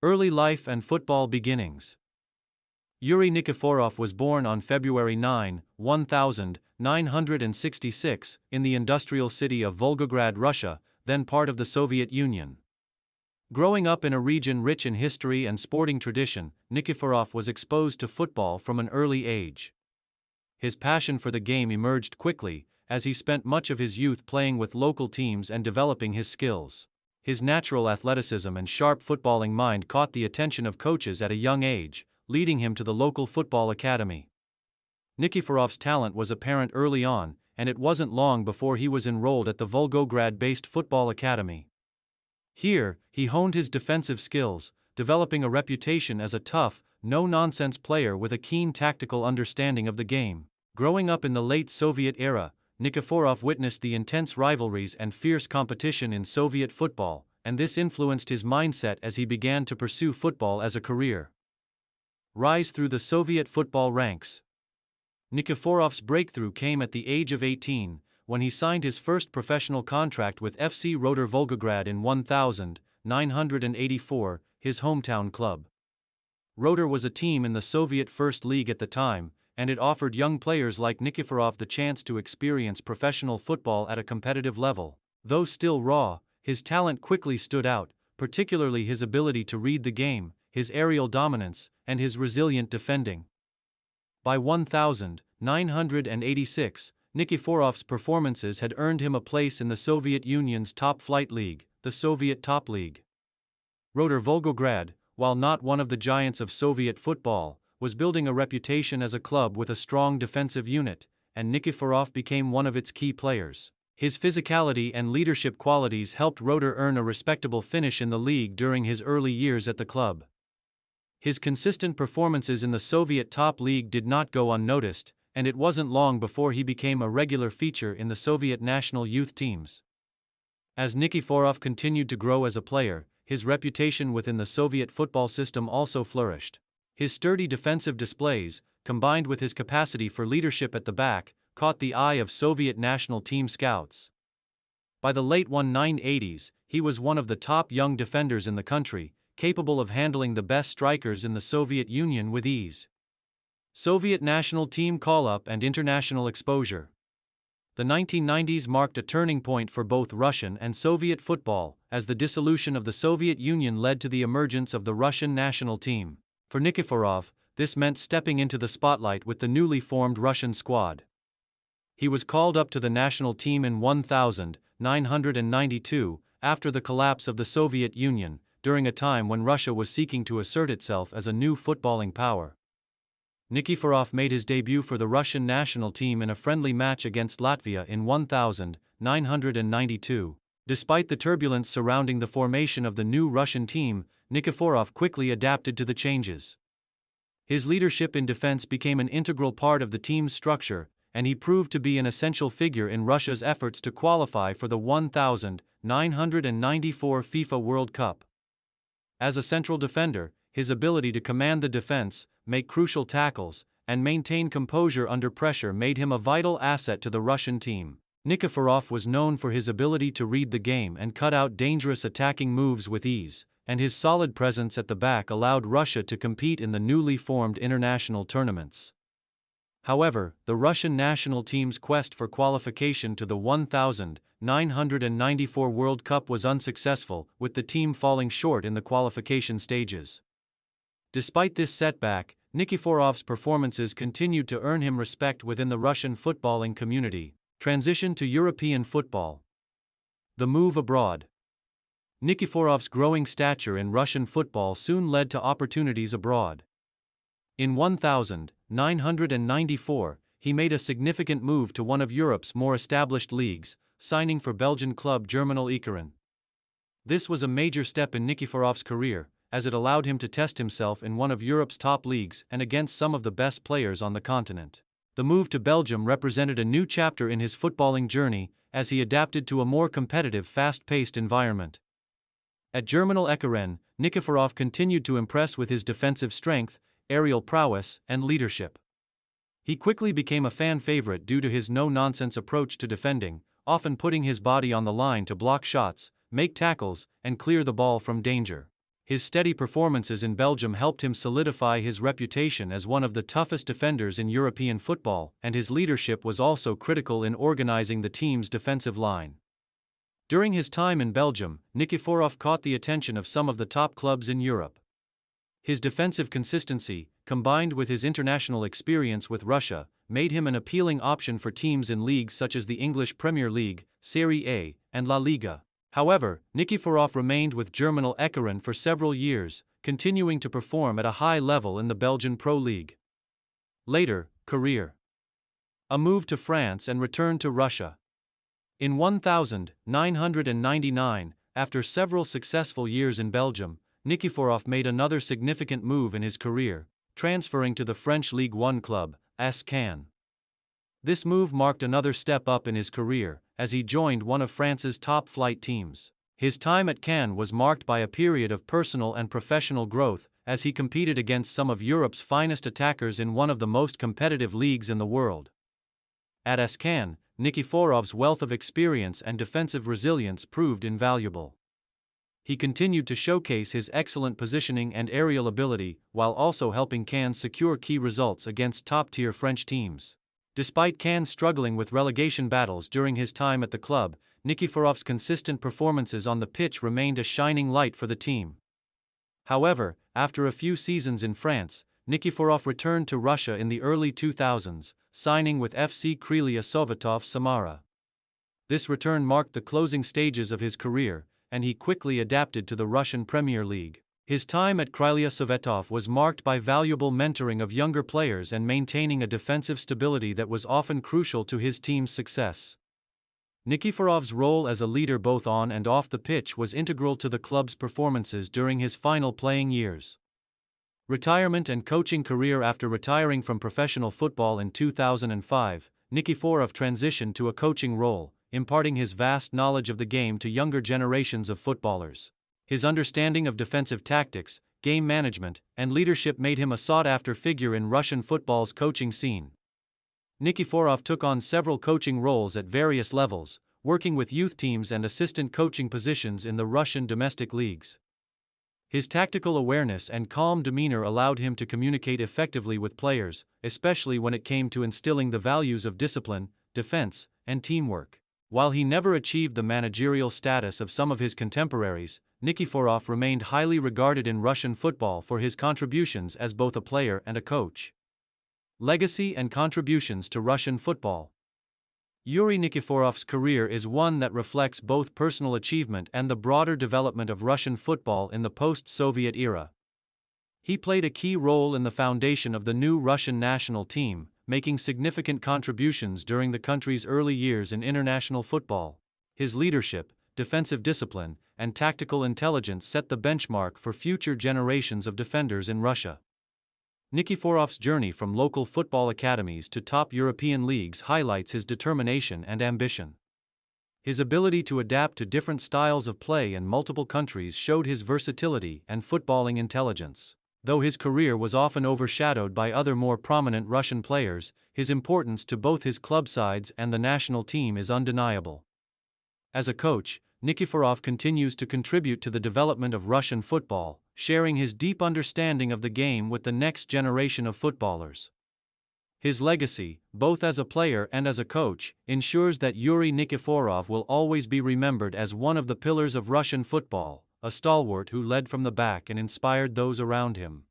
Early life and football beginnings. Yuri Nikiforov was born on February 9, 1966, in the industrial city of Volgograd, Russia, then part of the Soviet Union. Growing up in a region rich in history and sporting tradition, Nikiforov was exposed to football from an early age. His passion for the game emerged quickly, as he spent much of his youth playing with local teams and developing his skills. His natural athleticism and sharp footballing mind caught the attention of coaches at a young age, leading him to the local football academy. Nikiforov's talent was apparent early on, and it wasn't long before he was enrolled at the Volgograd-based football academy. Here, he honed his defensive skills, developing a reputation as a tough, no-nonsense player with a keen tactical understanding of the game. Growing up in the late Soviet era, Nikiforov witnessed the intense rivalries and fierce competition in Soviet football, and this influenced his mindset as he began to pursue football as a career. Rise through the Soviet football ranks. Nikiforov's breakthrough came at the age of 18, when he signed his first professional contract with FC Rotor Volgograd in 1984, his hometown club. Rotor was a team in the Soviet First League at the time, and it offered young players like Nikiforov the chance to experience professional football at a competitive level. Though still raw, his talent quickly stood out, particularly his ability to read the game, his aerial dominance, and his resilient defending. By 1986, Nikiforov's performances had earned him a place in the Soviet Union's top-flight league, the Soviet Top League. Rotor Volgograd, while not one of the giants of Soviet football, was building a reputation as a club with a strong defensive unit, and Nikiforov became one of its key players. His physicality and leadership qualities helped Rotor earn a respectable finish in the league during his early years at the club. His consistent performances in the Soviet Top League did not go unnoticed, and it wasn't long before he became a regular feature in the Soviet national youth teams. As Nikiforov continued to grow as a player, his reputation within the Soviet football system also flourished. His sturdy defensive displays, combined with his capacity for leadership at the back, caught the eye of Soviet national team scouts. By the late 1980s, he was one of the top young defenders in the country, capable of handling the best strikers in the Soviet Union with ease. Soviet national team call-up and international exposure. The 1990s marked a turning point for both Russian and Soviet football, as the dissolution of the Soviet Union led to the emergence of the Russian national team. For Nikiforov, this meant stepping into the spotlight with the newly formed Russian squad. He was called up to the national team in 1992, after the collapse of the Soviet Union, during a time when Russia was seeking to assert itself as a new footballing power. Nikiforov made his debut for the Russian national team in a friendly match against Latvia in 1992. Despite the turbulence surrounding the formation of the new Russian team, Nikiforov quickly adapted to the changes. His leadership in defense became an integral part of the team's structure, and he proved to be an essential figure in Russia's efforts to qualify for the 1994 FIFA World Cup. As a central defender, his ability to command the defense, make crucial tackles, and maintain composure under pressure made him a vital asset to the Russian team. Nikiforov was known for his ability to read the game and cut out dangerous attacking moves with ease, and his solid presence at the back allowed Russia to compete in the newly formed international tournaments. However, the Russian national team's quest for qualification to the 1994 World Cup was unsuccessful, with the team falling short in the qualification stages. Despite this setback, Nikiforov's performances continued to earn him respect within the Russian footballing community. Transition to European football. The move abroad. Nikiforov's growing stature in Russian football soon led to opportunities abroad. In 1994, he made a significant move to one of Europe's more established leagues, signing for Belgian club Germinal Ekeren. This was a major step in Nikiforov's career, as it allowed him to test himself in one of Europe's top leagues and against some of the best players on the continent. The move to Belgium represented a new chapter in his footballing journey, as he adapted to a more competitive, fast-paced environment. At Germinal Ekeren, Nikiforov continued to impress with his defensive strength, aerial prowess, and leadership. He quickly became a fan favorite due to his no-nonsense approach to defending, often putting his body on the line to block shots, make tackles, and clear the ball from danger. His steady performances in Belgium helped him solidify his reputation as one of the toughest defenders in European football, and his leadership was also critical in organizing the team's defensive line. During his time in Belgium, Nikiforov caught the attention of some of the top clubs in Europe. His defensive consistency, combined with his international experience with Russia, made him an appealing option for teams in leagues such as the English Premier League, Serie A, and La Liga. However, Nikiforov remained with Germinal Eckeren for several years, continuing to perform at a high level in the Belgian Pro League. Later, career. A move to France and return to Russia. In 1999, after several successful years in Belgium, Nikiforov made another significant move in his career, transferring to the French Ligue 1 club, AS Cannes. This move marked another step up in his career, as he joined one of France's top-flight teams. His time at Cannes was marked by a period of personal and professional growth, as he competed against some of Europe's finest attackers in one of the most competitive leagues in the world. At AS Cannes, Nikiforov's wealth of experience and defensive resilience proved invaluable. He continued to showcase his excellent positioning and aerial ability, while also helping Cannes secure key results against top-tier French teams. Despite Cannes struggling with relegation battles during his time at the club, Nikiforov's consistent performances on the pitch remained a shining light for the team. However, after a few seasons in France, Nikiforov returned to Russia in the early 2000s, signing with FC Krylia Sovetov Samara. This return marked the closing stages of his career, and he quickly adapted to the Russian Premier League. His time at Krylia Sovetov was marked by valuable mentoring of younger players and maintaining a defensive stability that was often crucial to his team's success. Nikiforov's role as a leader both on and off the pitch was integral to the club's performances during his final playing years. Retirement and coaching career. After retiring from professional football in 2005, Nikiforov transitioned to a coaching role, imparting his vast knowledge of the game to younger generations of footballers. His understanding of defensive tactics, game management, and leadership made him a sought-after figure in Russian football's coaching scene. Nikiforov took on several coaching roles at various levels, working with youth teams and assistant coaching positions in the Russian domestic leagues. His tactical awareness and calm demeanor allowed him to communicate effectively with players, especially when it came to instilling the values of discipline, defense, and teamwork. While he never achieved the managerial status of some of his contemporaries, Nikiforov remained highly regarded in Russian football for his contributions as both a player and a coach. Legacy and contributions to Russian football. Yuri Nikiforov's career is one that reflects both personal achievement and the broader development of Russian football in the post-Soviet era. He played a key role in the foundation of the new Russian national team, making significant contributions during the country's early years in international football. His leadership, defensive discipline, and tactical intelligence set the benchmark for future generations of defenders in Russia. Nikiforov's journey from local football academies to top European leagues highlights his determination and ambition. His ability to adapt to different styles of play in multiple countries showed his versatility and footballing intelligence. Though his career was often overshadowed by other more prominent Russian players, his importance to both his club sides and the national team is undeniable. As a coach, Nikiforov continues to contribute to the development of Russian football, sharing his deep understanding of the game with the next generation of footballers. His legacy, both as a player and as a coach, ensures that Yuri Nikiforov will always be remembered as one of the pillars of Russian football, a stalwart who led from the back and inspired those around him.